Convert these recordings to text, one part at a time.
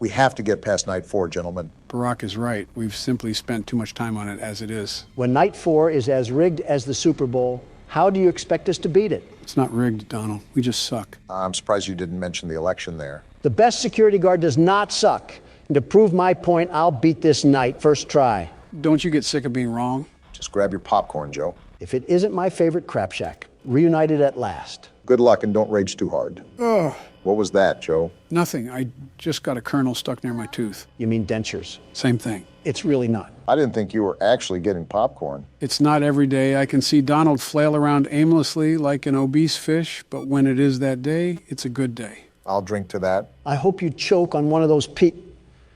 We have to get past night 4, gentlemen. Barack is right. We've simply spent too much time on it as it is. When night 4 is as rigged as the Super Bowl, how do you expect us to beat it? It's not rigged, Donald. We just suck. I'm surprised you didn't mention the election there. The best security guard does not suck. And to prove my point, I'll beat this night first try. Don't you get sick of being wrong? Just grab your popcorn, Joe. If it isn't my favorite crap shack, reunited at last. Good luck and don't rage too hard. Ugh. What was that, Joe? Nothing. I just got a kernel stuck near my tooth. You mean dentures? Same thing. It's really not. I didn't think you were actually getting popcorn. It's not every day. I can see Donald flail around aimlessly like an obese fish, but when it is that day, it's a good day. I'll drink to that. I hope you choke on one of those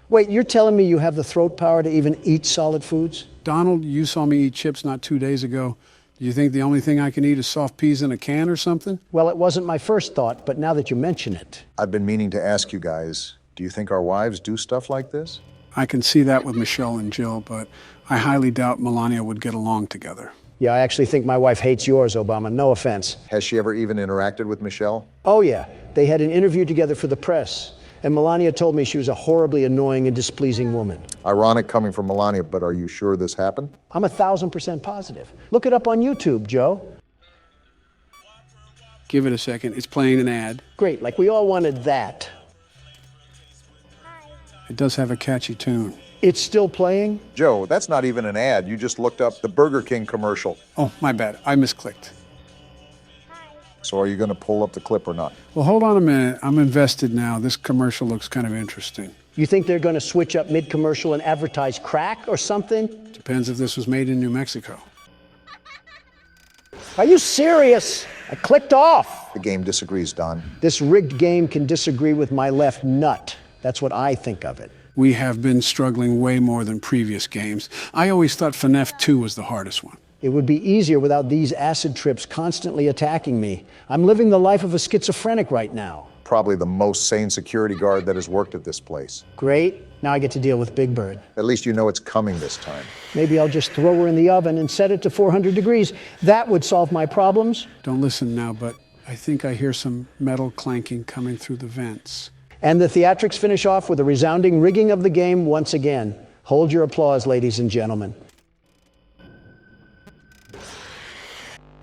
Wait, you're telling me you have the throat power to even eat solid foods? Donald, you saw me eat chips not 2 days ago. Do you think the only thing I can eat is soft peas in a can or something? Well, it wasn't my first thought, but now that you mention it. I've been meaning to ask you guys, do you think our wives do stuff like this? I can see that with Michelle and Jill, but I highly doubt Melania would get along together. Yeah, I actually think my wife hates yours, Obama. No offense. Has she ever even interacted with Michelle? Oh, yeah. They had an interview together for the press. And Melania told me she was a horribly annoying and displeasing woman. Ironic coming from Melania, but are you sure this happened? I'm 1,000% positive. Look it up on YouTube, Joe. Give it a second. It's playing an ad. Great, like we all wanted that. It does have a catchy tune. It's still playing? Joe, that's not even an ad. You just looked up the Burger King commercial. Oh, my bad. I misclicked. So are you going to pull up the clip or not? Well, hold on a minute. I'm invested now. This commercial looks kind of interesting. You think they're going to switch up mid-commercial and advertise crack or something? Depends if this was made in New Mexico. Are you serious? I clicked off. The game disagrees, Don. This rigged game can disagree with my left nut. That's what I think of it. We have been struggling way more than previous games. I always thought Fnaf 2 was the hardest one. It would be easier without these acid trips constantly attacking me. I'm living the life of a schizophrenic right now. Probably the most sane security guard that has worked at this place. Great. Now I get to deal with Big Bird. At least you know it's coming this time. Maybe I'll just throw her in the oven and set it to 400 degrees. That would solve my problems. Don't listen now, but I think I hear some metal clanking coming through the vents. And the theatrics finish off with a resounding rigging of the game once again. Hold your applause, ladies and gentlemen.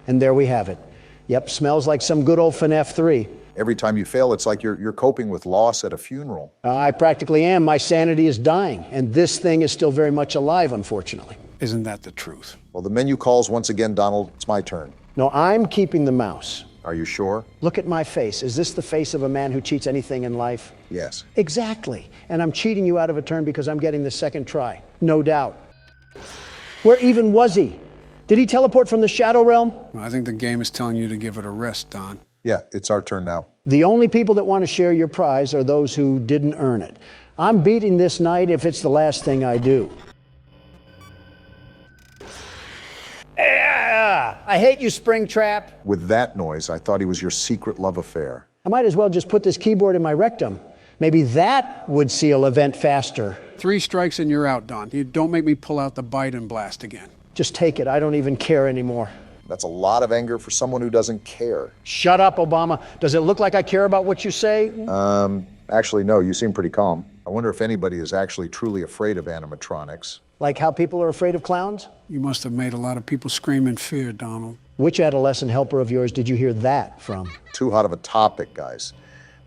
And there we have it. Yep, smells like some good old Fnaf 3. Every time you fail, it's like you're coping with loss at a funeral. I practically am. My sanity is dying, and this thing is still very much alive, unfortunately. Isn't that the truth? Well, the menu calls once again, Donald. It's my turn. No, I'm keeping the mouse. Are you sure? Look at my face. Is this the face of a man who cheats anything in life? Yes. Exactly. And I'm cheating you out of a turn because I'm getting the second try. No doubt. Where even was he? Did he teleport from the Shadow Realm? Well, I think the game is telling you to give it a rest, Don. Yeah, it's our turn now. The only people that want to share your prize are those who didn't earn it. I'm beating this night if it's the last thing I do. I hate you, Springtrap. With that noise, I thought he was your secret love affair. I might as well just put this keyboard in my rectum. Maybe that would seal event faster. 3 strikes and you're out, Don. You don't make me pull out the Biden blast again. Just take it. I don't even care anymore. That's a lot of anger for someone who doesn't care. Shut up, Obama. Does it look like I care about what you say? Actually, no, you seem pretty calm. I wonder if anybody is actually truly afraid of animatronics. Like how people are afraid of clowns? You must have made a lot of people scream in fear, Donald. Which adolescent helper of yours did you hear that from? Too hot of a topic, guys.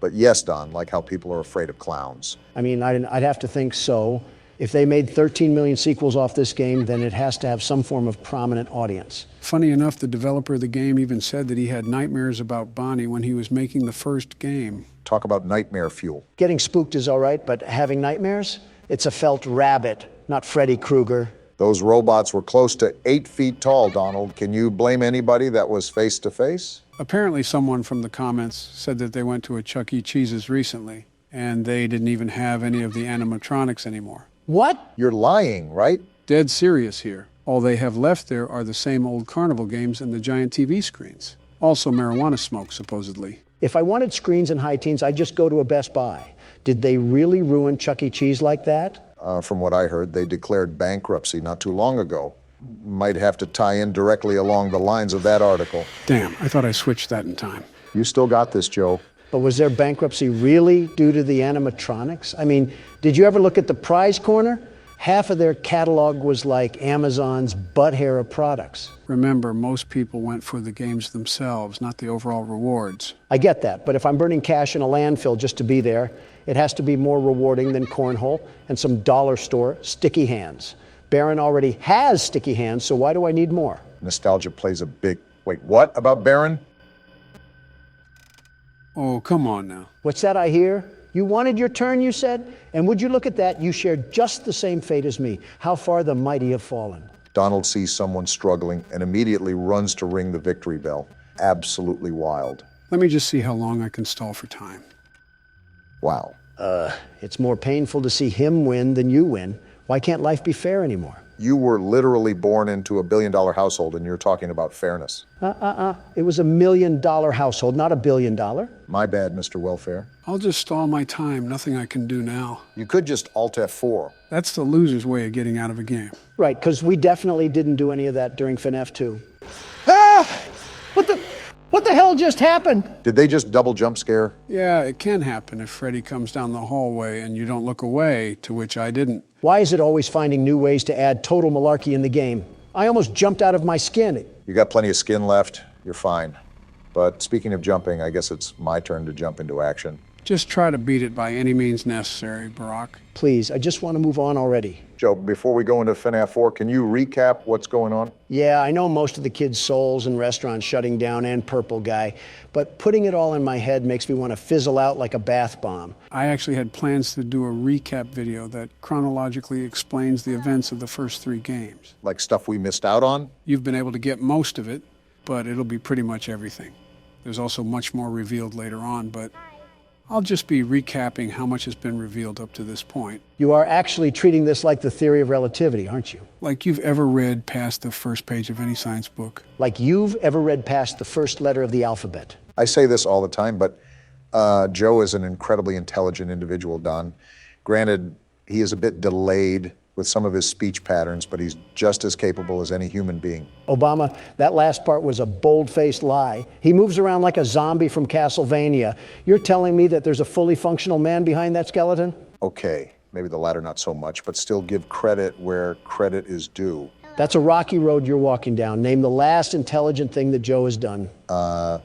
But yes, Don, like how people are afraid of clowns. I mean, I'd have to think so. If they made 13 million sequels off this game, then it has to have some form of prominent audience. Funny enough, the developer of the game even said that he had nightmares about Bonnie when he was making the first game. Talk about nightmare fuel. Getting spooked is all right, but having nightmares? It's a felt rabbit, not Freddy Krueger. Those robots were close to 8 feet tall, Donald. Can you blame anybody that was face to face? Apparently someone from the comments said that they went to a Chuck E. Cheese's recently, and they didn't even have any of the animatronics anymore. What? You're lying, right? Dead serious here. All they have left there are the same old carnival games and the giant TV screens. Also marijuana smoke, supposedly. If I wanted screens and high teens, I'd just go to a Best Buy. Did they really ruin Chuck E. Cheese like that? From what I heard, they declared bankruptcy not too long ago. Might have to tie in directly along the lines of that article. Damn, I thought I switched that in time. You still got this, Joe. But was their bankruptcy really due to the animatronics? I mean, did you ever look at the prize corner? Half of their catalog was like Amazon's butt hair of products. Remember, most people went for the games themselves, not the overall rewards. I get that, but if I'm burning cash in a landfill just to be there, it has to be more rewarding than cornhole and some dollar store sticky hands. Barron already has sticky hands, so why do I need more? Nostalgia plays a big... Wait, what about Barron? Oh, come on now. What's that I hear? You wanted your turn, you said? And would you look at that, you shared just the same fate as me. How far the mighty have fallen. Donald sees someone struggling and immediately runs to ring the victory bell. Absolutely wild. Let me just see how long I can stall for time. Wow. It's more painful to see him win than you win. Why can't life be fair anymore? You were literally born into a billion-dollar household and you're talking about fairness. It was $1 million household, not $1 billion. My bad, Mr. Welfare. I'll just stall my time. Nothing I can do now. You could just Alt F4. That's the loser's way of getting out of a game. Right, because we definitely didn't do any of that during Fnaf 2. Ah! What the hell just happened? Did they just double jump scare? Yeah, it can happen if Freddy comes down the hallway and you don't look away, to which I didn't. Why is it always finding new ways to add total malarkey in the game? I almost jumped out of my skin. You got plenty of skin left. You're fine. But speaking of jumping, I guess it's my turn to jump into action. Just try to beat it by any means necessary, Barack. Please, I just want to move on already. Joe, before we go into Fnaf 4, can you recap what's going on? Yeah, I know most of the kids' souls and restaurants shutting down and Purple Guy, but putting it all in my head makes me want to fizzle out like a bath bomb. I actually had plans to do a recap video that chronologically explains the events of the first 3 games. Like stuff we missed out on? You've been able to get most of it, but it'll be pretty much everything. There's also much more revealed later on, but I'll just be recapping how much has been revealed up to this point. You are actually treating this like the theory of relativity, aren't you? Like you've ever read past the first page of any science book. Like you've ever read past the first letter of the alphabet. I say this all the time, but Joe is an incredibly intelligent individual, Don. Granted, he is a bit delayed with some of his speech patterns, but he's just as capable as any human being. Obama, that last part was a bold-faced lie. He moves around like a zombie from Castlevania. You're telling me that there's a fully functional man behind that skeleton? Okay, maybe the latter not so much, but still give credit where credit is due. That's a rocky road you're walking down. Name the last intelligent thing that Joe has done. What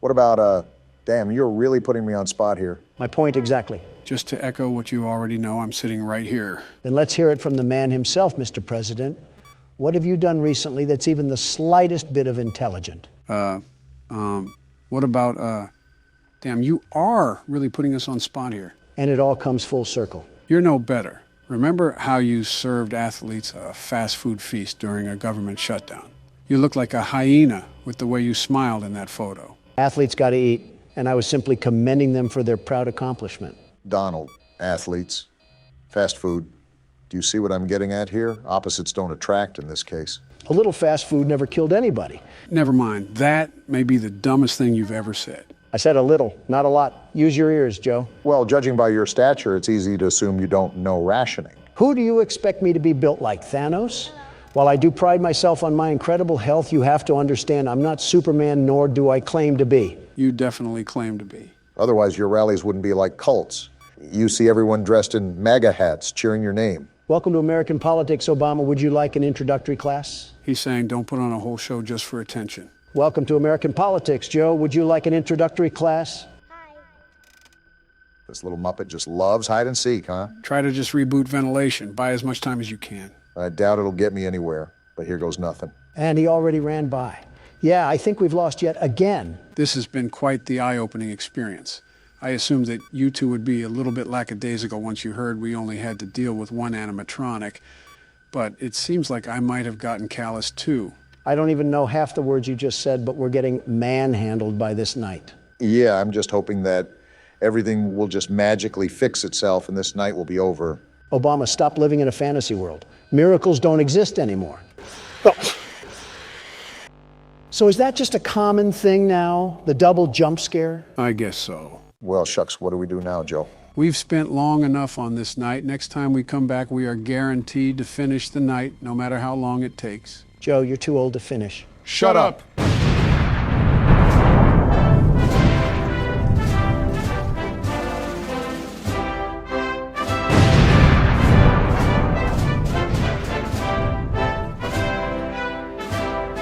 about, damn, you're really putting me on spot here. My point exactly. Just to echo what you already know, I'm sitting right here. Then let's hear it from the man himself, Mr. President. What have you done recently that's even the slightest bit of intelligent? What about, damn, you are really putting us on spot here. And it all comes full circle. You're no better. Remember how you served athletes a fast food feast during a government shutdown? You look like a hyena with the way you smiled in that photo. Athletes got to eat, and I was simply commending them for their proud accomplishment. Donald, athletes, fast food. Do you see what I'm getting at here? Opposites don't attract in this case. A little fast food never killed anybody. Never mind. That may be the dumbest thing you've ever said. I said a little, not a lot. Use your ears, Joe. Well, judging by your stature, it's easy to assume you don't know rationing. Who do you expect me to be built like, Thanos? While I do pride myself on my incredible health, you have to understand I'm not Superman, nor do I claim to be. You definitely claim to be. Otherwise, your rallies wouldn't be like cults. You see everyone dressed in MAGA hats cheering your name. Welcome to American politics, Obama. Would you like an introductory class? He's saying don't put on a whole show just for attention. Welcome to American politics, Joe. Would you like an introductory class? This little Muppet just loves hide and seek, huh? Try to just reboot ventilation. Buy as much time as you can. I doubt it'll get me anywhere, but here goes nothing. And he already ran by. Yeah, I think we've lost yet again. This has been quite the eye-opening experience. I assumed that you two would be a little bit lackadaisical once you heard we only had to deal with one animatronic, but it seems like I might have gotten callous too. I don't even know half the words you just said, but we're getting manhandled by this night. Yeah, I'm just hoping that everything will just magically fix itself and this night will be over. Obama, stop living in a fantasy world. Miracles don't exist anymore. Oh. So is that just a common thing now, the double jump scare? I guess so. Well, shucks, what do we do now, Joe? We've spent long enough on this night. Next time we come back, we are guaranteed to finish the night, no matter how long it takes. Joe, you're too old to finish. Shut up!